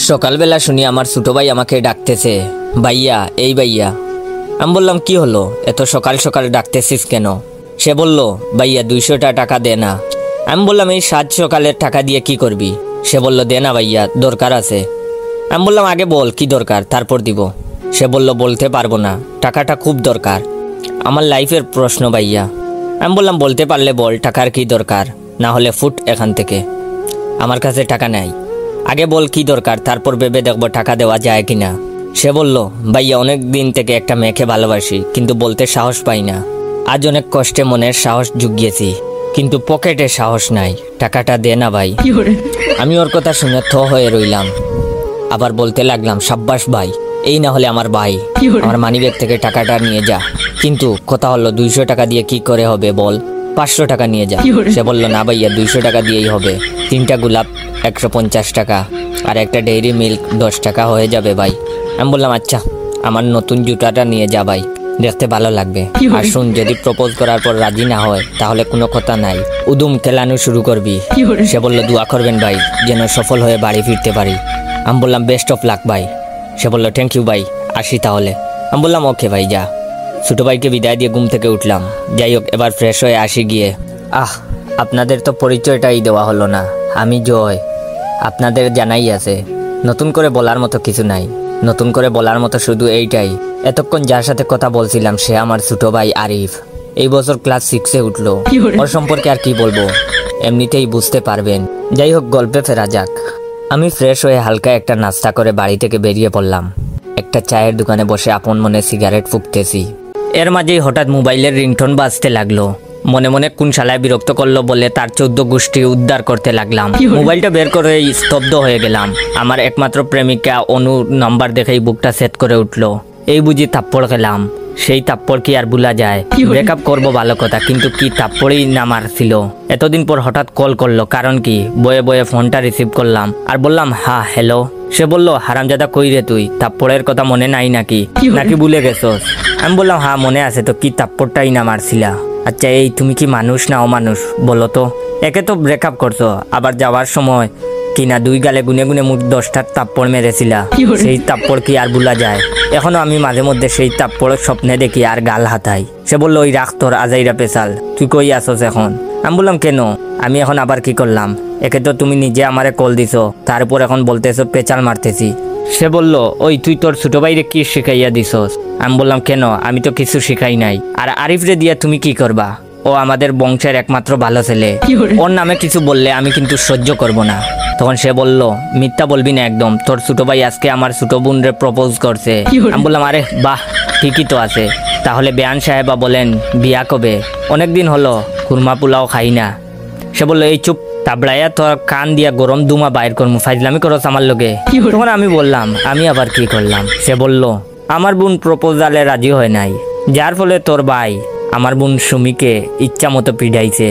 সকালবেলা শুনি আমার ছোট ভাই আমাকে ডাকতেছে, ভাইয়া এই ভাইয়া। আমি বললাম কি হলো, এত সকাল সকাল ডাকতেছিস কেন? সে বলল, ভাইয়া 200টা টাকা দে না। আমি বললাম এই 7 সকালের টাকা দিয়ে কি করবি? সে বলল, দে না ভাইয়া, দরকার আছে। আমি বললাম আগে বল কি দরকার, তারপর দিব। সে বলল, বলতে পারবো না, টাকাটা খুব দরকার, আমার লাইফের প্রশ্ন ভাইয়া। আমি বললাম বলতে পারলে বল টাকার কি দরকার, না হলে ফুট এখান থেকে, আমার কাছে টাকা নাই। আগে বল কি দরকার, তারপর ভেবে দেখবো টাকা দেওয়া যায় কিনা। সে বলল, ভাইয়া অনেক দিন থেকে একটা মেয়েকে ভালোবাসি, কিন্তু বলতে সাহস পাই না। আজ অনেক কষ্টে মনের সাহস জুগিয়েছি, কিন্তু পকেটে সাহস নাই, টাকাটা দে না ভাই। আমি ওর কথা শুনে থ হয়ে রইলাম। আবার বলতে লাগলাম, সাব্বাস ভাই, এই না হলে আমার ভাই, আমার মানিব্যাগ থেকে টাকাটা নিয়ে যা। কিন্তু কথা হলো 200 টাকা দিয়ে কি করে হবে বল, 500 টাকা নিয়ে যা। সে বলল, না ভাইয়া 200 টাকা দিয়েই হবে, 3টা গোলাপ 150 টাকা আর একটা ডেইরি মিল্ক 10 টাকা হয়ে যাবে ভাই। আমি বললাম আচ্ছা, আমার নতুন জুতাটা নিয়ে যা ভাই, দেখতে ভালো লাগবে। আর শুন, যদি প্রপোজ করার পর রাজি না হয় তাহলে কোনো কথা নাই, উদুম খেলানো শুরু করবি। সে বলল, দোয়া করবেন ভাই যেন সফল হয়ে বাড়ি ফিরতে পারি। আমি বললাম বেস্ট অফ লাক ভাই। সে বলল, থ্যাংক ইউ ভাই, আসি তাহলে। আমি বললাম ওকে ভাই যা। ছোট ভাইকে বিদায় দিয়ে ঘুম থেকে উঠলাম। যাই হোক, এবার ফ্রেশ হয়ে আসি গিয়ে, আপনাদের তো পরিচয়টাই দেওয়া হলো না। আমি জয়, আপনাদের জানাই আছে, নতুন করে বলার মতো কিছু নাই। নতুন করে বলার মতো শুধু এইটাই, এতক্ষণ যার সাথে কথা বলছিলাম সে আমার ছোট ভাই আরিফ। এই বছর ক্লাস 6-এ উঠলো। ওর সম্পর্কে আর কি বলবো, এমনিতেই বুঝতে পারবেন। যাই হোক, গল্পে ফেরা যাক। আমি ফ্রেশ হয়ে হালকা একটা নাস্তা করে বাড়ি থেকে বেরিয়ে পড়লাম। একটা চায়ের দোকানে বসে আপন মনে সিগারেট ফুঁকতেছি। এর মাঝেই হঠাৎ মোবাইলের রিংটোন বাজতে লাগলো। মনে মনে কোন শালায় বিরক্ত করলো বলে তার 14 গোষ্ঠী উদ্ধার করতে লাগলাম। মোবাইলটা বের করে স্তব্ধ হয়ে গেলাম। আমার একমাত্র প্রেমিকা অনু নাম্বার দেখেই বুকটা সেট করে উঠলো। এই বুঝি থাপ্পড় খেলাম। সেই থাপ্পড় কি আর ভুলা যায়? ব্রেকআপ করবো ভালো কথা, কিন্তু কি থাপ্পড়ই না মারছিল। এতদিন পর হঠাৎ কল করলো, কারণ কি? বয়ে বয়ে ফোনটা রিসিভ করলাম আর বললাম, হ্যাঁ হ্যালো। সে বলল, হারামজাদা কই রে তুই, থাপ্পড়ের কথা মনে নাই নাকি ভুলে গেছস? আমি বললাম, হ্যাঁ মনে আছে তো, কি থাপ্পড়টাই না মারছিলা? আচ্ছা এই তুমি কি মানুষ না অমানুষ বলো তো? একে তো ব্রেকআপ করছো, আবার যাওয়ার সময় কিনা 2 গালে গুনে গুনে মুখ 10টা থাপ্পড় মেরেছিলা। সেই থাপ্পড় কি আর ভুলা যায়? এখনো আমি মাঝে মধ্যে সেই থাপ্পড়ের স্বপ্নে দেখি আর গাল হাতাই। সে বললো, ওই রাখ তোর আজাইরা পেশাল, তুই কই আসস এখন? আমি বললাম, কেন? আমি এখন আবার কি করলাম? একে তো তুমি নিজে আমারে কল দিছো, তারপর এখন বলতেছো পেঁচাল মারতেছি। সে বলল, ওই তুই তোর ছোট ভাইরে কি শিখাইয়া দিছস? আমি বললাম, কেন? আমি তো কিছু শিখাই নাই। আর আরিফ রে দিয়া তুমি কি করবা? ও আমাদের বংশের একমাত্র ভালো ছেলে, ওর নামে কিছু বললে আমি কিন্তু সহ্য করব না। তখন সে বলল, মিথ্যা বলবি না একদম, তোর ছোট ভাই আজকে আমার ছোট বোন রে প্রপোজ করছে। আমি বললাম, আরে বাহ, ঠিকই তো আছে। তাহলে বেয়ান সাহেবা বলেন বিয়া কবে? অনেকদিন হলো কুরমা পোলাও খাই না। সে বলল, এই চুপ, তাবড়াইয়া তোর কান দিয়া গরম দুমা বাইর করমু, ফাইজলামি করস আমার লগে। তখন আমি বললাম, আমি আবার কি করলাম? সে বলল, আমার বোন প্রপোজালে রাজি হয় নাই, যার ফলে তোর ভাই আমার বোন সুমিকে ইচ্ছা মতো পিড়াইছে।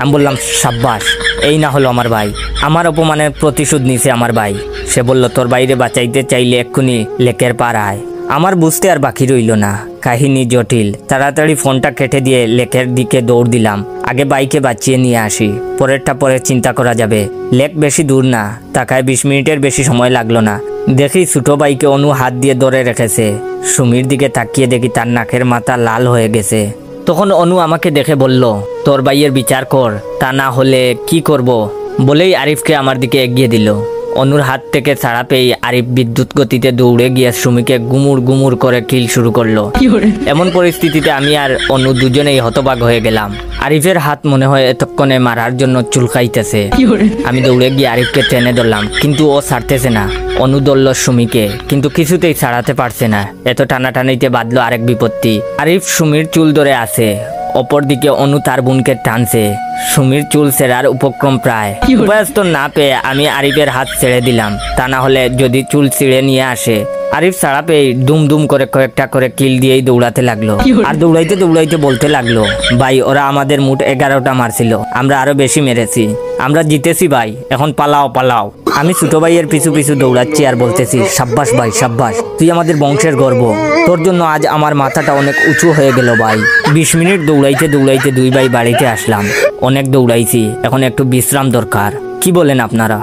আমি বললাম, সাব্বাস, এই না হলো আমার ভাই, আমার অপমানের প্রতিশোধ নিছে আমার ভাই। সে বলল, তোর বাইরে বাঁচাইতে চাইলে এক্ষুনি লেকের পার আয়। আমার বুঝতে আর বাকি রইল না, কাহিনী জটিল। তাড়াতাড়ি ফোনটা কেটে দিয়ে লেকের দিকে দৌড় দিলাম। আগে বাইকে বাঁচিয়ে নিয়ে আসি, পরেরটা পরে চিন্তা করা যাবে। লেক বেশি দূর না, তাকায় 20 মিনিটের বেশি সময় লাগলো না। দেখি ছোট ভাইকে অনু হাত দিয়ে ধরে রেখেছে। সুমির দিকে তাকিয়ে দেখি তার নাকের মাথা লাল হয়ে গেছে। তখন অনু আমাকে দেখে বলল, তোর ভাইয়ের বিচার কর, তা না হলে কি করব? বলেই আরিফকে আমার দিকে এগিয়ে দিল। অনুর হাত থেকে ছাড়া পেয়ে আরিফ বিদ্যুৎ গতিতে দৌড়ে গিয়ে সুমিকে গুমুর গুমুর করে কিল শুরু করলো। এমন পরিস্থিতিতে আমি আর অনু দুজনেই হতবাক হয়ে গেলাম। আরিফের হাত মনে হয় এতক্ষণে মারার জন্য চুলকাইতেছে। আমি দৌড়ে গিয়ে আরিফকে টেনে ধরলাম, কিন্তু ও ছাড়তেছে না। অনু ধরল সুমিকে, কিন্তু কিছুতেই ছাড়াতে পারছে না। এত টানাটানিতে বাঁধলো আরেক বিপত্তি। আরিফ সুমির চুল ধরে আছে, অপরদিকে অনু তার বোনকে টানছে। সুমির চুল ছেঁড়ার উপক্রম প্রায়। উপায়স্ত না পেয়ে আমি আরিফের হাত ছেড়ে দিলাম, তা না হলে যদি চুল ছিঁড়ে নিয়ে আসে। আরিফ ছাড়া পেয়ে দুম দুম করে কয়েকটা করে কিল দিয়েই দৌড়াতে লাগলো। আর দৌড়াইতে দৌড়াইতে বলতে লাগলো, ভাই ওরা আমাদের মোট 11টা মারছিল, আমরা আরো বেশি মেরেছি, আমরা জিতেছি ভাই, এখন পালাও পালাও। আমি ছোট ভাইয়ের পিছু পিছু দৌড়াচ্ছি আর বলতেছি, সাব্বাস ভাই সাব্বাস, তুই আমাদের বংশের গর্ব, তোর জন্য আজ আমার মাথাটা অনেক উঁচু হয়ে গেল ভাই। 20 মিনিট দৌড়াইতে দৌড়াইতে 2 ভাই বাড়িতে আসলাম। অনেক দৌড়াইছি, এখন একটু বিশ্রাম দরকার, কি বলেন আপনারা?